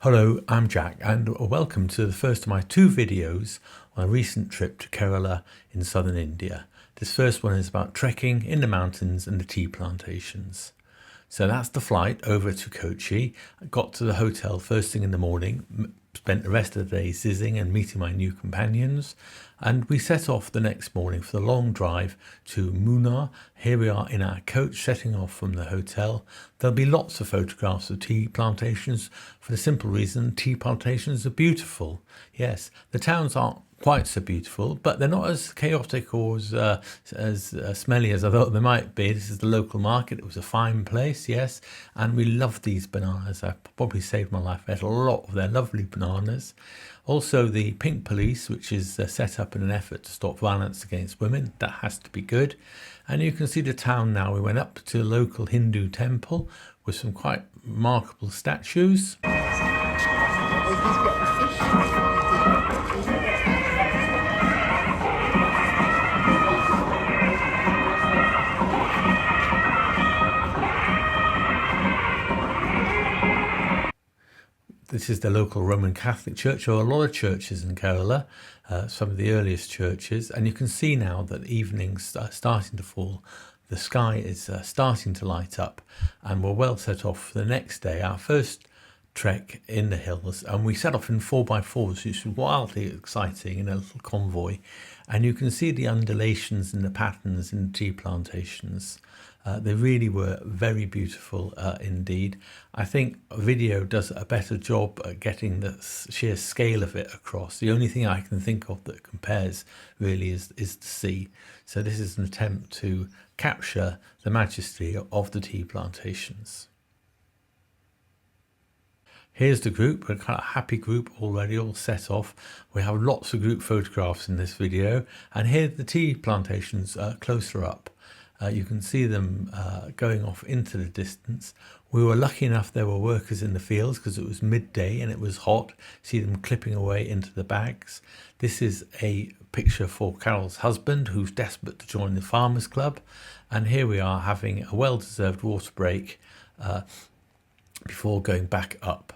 Hello, I'm Jack and welcome to the first of my two videos on a recent trip to Kerala in southern India. This first one is about trekking in the mountains and the tea plantations. So that's the flight over to Kochi. I got to the hotel first thing in the morning, spent the rest of the day zizzing and meeting my new companions, and we set off the next morning for the long drive to Munnar. Here we are in our coach setting off from the hotel. There'll be lots of photographs of tea plantations for the simple reason tea plantations are beautiful. Yes, the towns aren't quite so beautiful, but they're not as chaotic or as smelly as I thought they might be. This is the local market. It was a fine place, yes, and we love these bananas. I probably saved my life. I ate a lot of their lovely bananas. Also, the Pink Police, which is set up in an effort to stop violence against women. That has to be good. And you can see the town now. We went up to a local Hindu temple with some quite remarkable statues. This is the local Roman Catholic church, or a lot of churches in Kerala, some of the earliest churches. And you can see now that evening's starting to fall. The sky is starting to light up, and we're well set off for the next day, our first trek in the hills. And we set off in 4x4s, which was wildly exciting in a little convoy. And you can see the undulations and the patterns in the tea plantations. They really were very beautiful indeed. I think video does a better job at getting the sheer scale of it across. The only thing I can think of that compares really is the sea. So this is an attempt to capture the majesty of the tea plantations. Here's the group, a kind of happy group already, all set off. We have lots of group photographs in this video, and here the tea plantations closer up. You can see them going off into the distance. We were lucky enough there were workers in the fields because it was midday and it was hot. See them clipping away into the bags. This is a picture for Carol's husband, who's desperate to join the Farmers Club. And here we are having a well-deserved water break before going back up.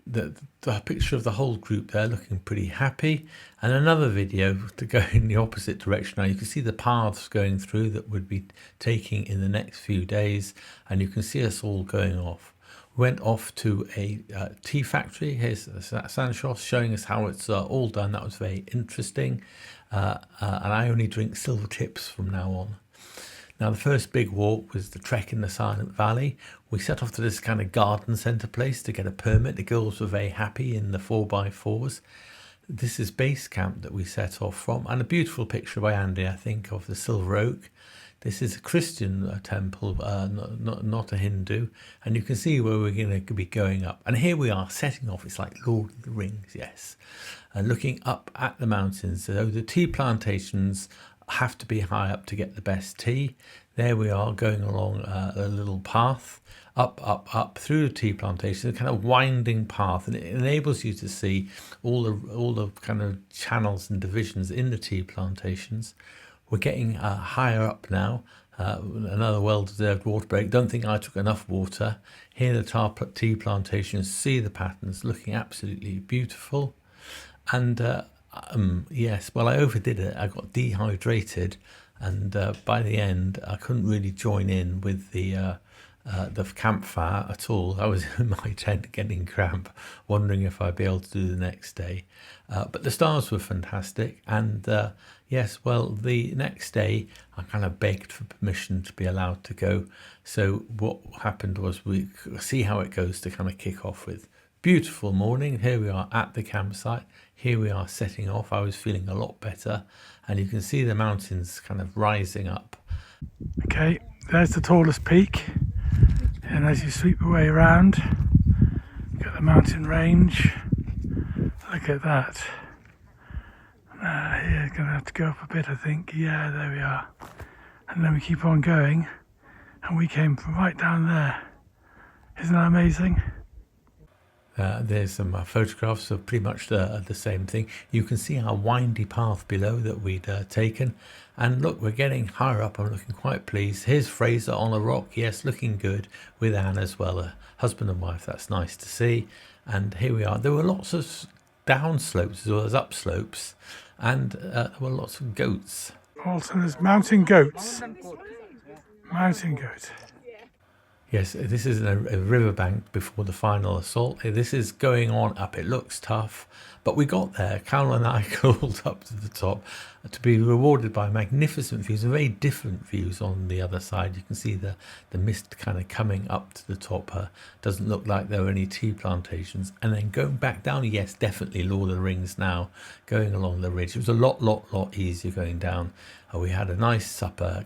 The picture of the whole group there looking pretty happy, and another video to go in the opposite direction. Now you can see the paths going through that would be taking in the next few days, and you can see us all going off. We went off to a tea factory. Here's Sanchos showing us how it's all done. That was very interesting, and I only drink silver tips from now on. Now, the first big walk was the trek in the Silent Valley. We set off to this kind of garden centre place to get a permit. The girls were very happy in the 4x4s. This is base camp that we set off from, and a beautiful picture by Andy, I think, of the Silver Oak. This is a Christian temple, not a Hindu, and you can see where we're going to be going up. And here we are setting off. It's like Lord of the Rings, yes, and looking up at the mountains. So the tea plantations have to be high up to get the best tea. There we are going along a little path up through the tea plantation, a kind of winding path, and it enables you to see all the kind of channels and divisions in the tea plantations. We're getting higher up now. Another well-deserved water break. Don't think I took enough water. Here the tea plantations, see the patterns looking absolutely beautiful. And yes, well, I overdid it. I got dehydrated, and by the end, I couldn't really join in with the campfire at all. I was in my tent getting cramp, wondering if I'd be able to do the next day. But the stars were fantastic, and yes, well, the next day, I kind of begged for permission to be allowed to go. So what happened was we see how it goes to kind of kick off with. Beautiful morning. Here we are at the campsite. Here we are setting off. I was feeling a lot better, and you can see the mountains kind of rising up. Okay, there's the tallest peak, and as you sweep your way around, you've got the mountain range. Look at that. Here, gonna have to go up a bit, I think. Yeah, there we are. And then we keep on going, and we came from right down there. Isn't that amazing? There's some photographs of pretty much the same thing. You can see our windy path below that we'd taken. And look, we're getting higher up. I'm looking quite pleased. Here's Fraser on a rock. Yes, looking good with Anne as well. A husband and wife. That's nice to see. And here we are. There were lots of down slopes as well as up slopes, and there were lots of goats. Also, there's mountain goats. Mountain goat. Yes, this is a riverbank before the final assault. This is going on up. It looks tough, but we got there. Carol and I crawled up to the top to be rewarded by magnificent views, and very different views on the other side. You can see the mist kind of coming up to the top. Doesn't look like there were any tea plantations. And then going back down, yes, definitely Lord of the Rings now, going along the ridge. It was a lot easier going down. We had a nice supper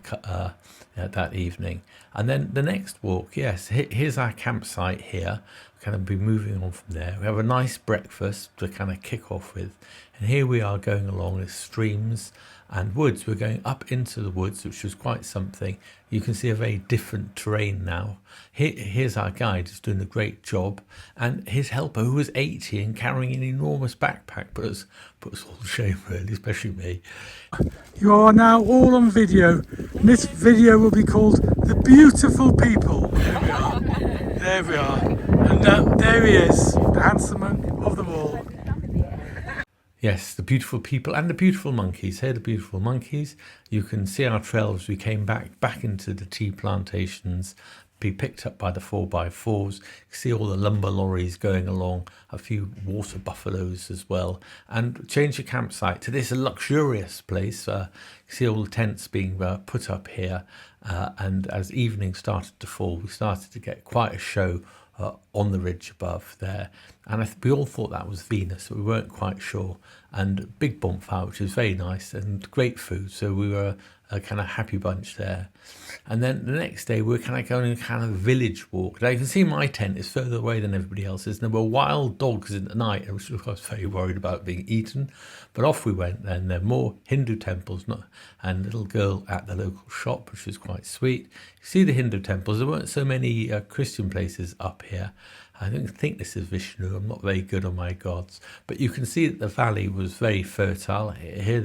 that evening. And then the next walk, yes, here's our campsite here. Kind of be moving on from there. We have a nice breakfast to kind of kick off with. And here we are going along the streams and woods. We're going up into the woods, which was quite something. You can see a very different terrain now. Here's our guide who's doing a great job. And his helper, who was 80 and carrying an enormous backpack, put us all to shame, really, especially me. You are now all on video, and this video will be called The Beautiful People. There we are. There we are. And there he is, the handsome monk of them all. Yes, the beautiful people and the beautiful monkeys. Here, the beautiful monkeys. You can see our trail as we came back into the tea plantations, be picked up by the 4x4s. You can see all the lumber lorries going along, a few water buffaloes as well, and change the campsite to this luxurious place. You see all the tents being put up here, and as evening started to fall, we started to get quite a show on the ridge above there, and we all thought that was Venus, but we weren't quite sure. And big bonfire, which was very nice, and great food, so we were a kind of happy bunch there. And then the next day we were kind of going a kind of village walk. Now you can see my tent is further away than everybody else's, and there were wild dogs in the night, which I was very worried about being eaten. But off we went then. There were more Hindu temples, and a little girl at the local shop, which was quite sweet. You see the Hindu temples. There weren't so many Christian places up here. I don't think this is Vishnu. I'm not very good on my gods. But you can see that the valley was very fertile. Here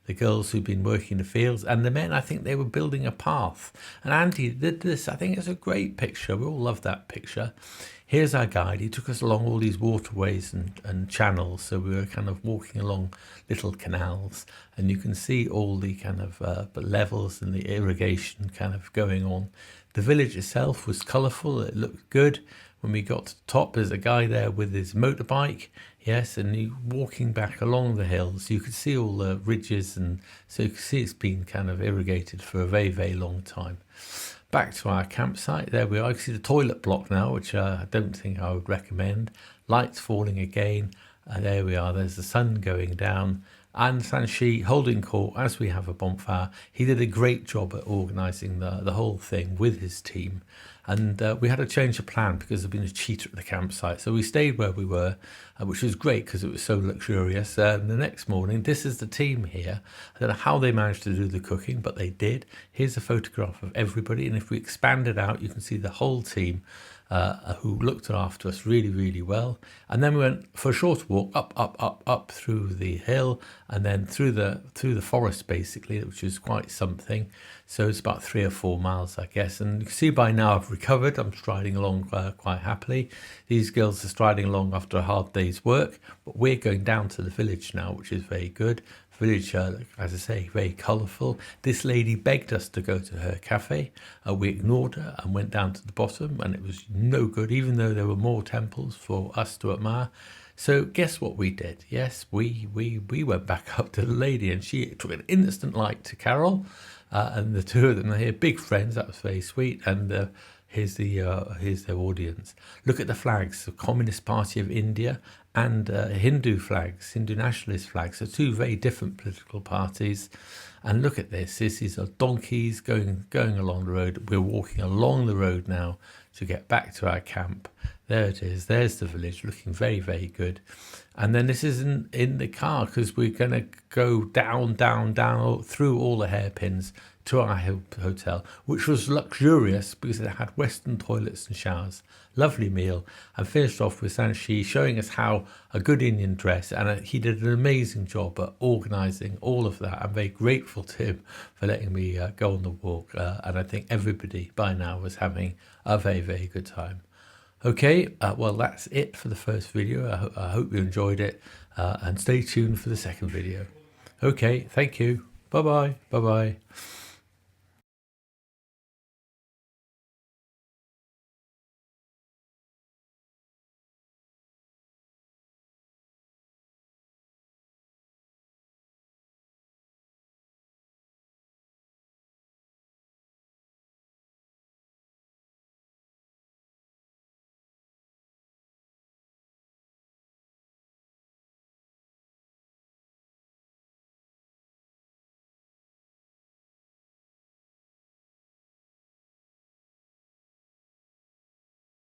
the girls who've been working the fields, and the men, I think they were building a path. And Andy did this. I think it's a great picture. We all love that picture. Here's our guide. He took us along all these waterways and channels. So we were kind of walking along little canals. And you can see all the kind of levels and the irrigation kind of going on. The village itself was colourful. It looked good. When we got to the top, there's a guy there with his motorbike, yes, and he walking back along the hills. You could see all the ridges, and so you can see it's been kind of irrigated for a very long time. Back to our campsite, there we are. You can see the toilet block now, which I don't think I would recommend. Lights falling again. There we are. There's the sun going down. And Sanshi holding court as we have a bonfire. He did a great job at organising the whole thing with his team. And we had to change the plan because there'd been a cheater at the campsite. So we stayed where we were, which was great because it was so luxurious. And the next morning, this is the team here. I don't know how they managed to do the cooking, but they did. Here's a photograph of everybody. And if we expand it out, you can see the whole team who looked after us really well. And then we went for a short walk up through the hill, and then through the forest basically, which is quite something. So it's about 3 or 4 miles, I guess. And you can see by now I've recovered. I'm striding along quite happily. These girls are striding along after a hard day's work, but we're going down to the village now, which is very good. Village, as I say, very colourful. This lady begged us to go to her cafe. We ignored her and went down to the bottom, and it was no good, even though there were more temples for us to admire. So guess what we did? Yes, we went back up to the lady, and she took an instant like to Carol, and the two of them are here, big friends. That was very sweet. And here's their audience. Look at the flags: the Communist Party of India and Hindu flags, Hindu nationalist flags. So two very different political parties. And look at this. This is donkeys going along the road. We're walking along the road now to get back to our camp. There it is. There's the village, looking very good. And then this is in the car because we're going to go down through all the hairpins to our hotel, which was luxurious because it had Western toilets and showers. Lovely meal, and finished off with Sanshi showing us how a good Indian dress, and he did an amazing job at organising all of that. I'm very grateful to him for letting me go on the walk, and I think everybody by now was having a very good time. Okay, well, that's it for the first video. I hope you enjoyed it, and stay tuned for the second video. Okay, thank you. Bye-bye. Bye-bye.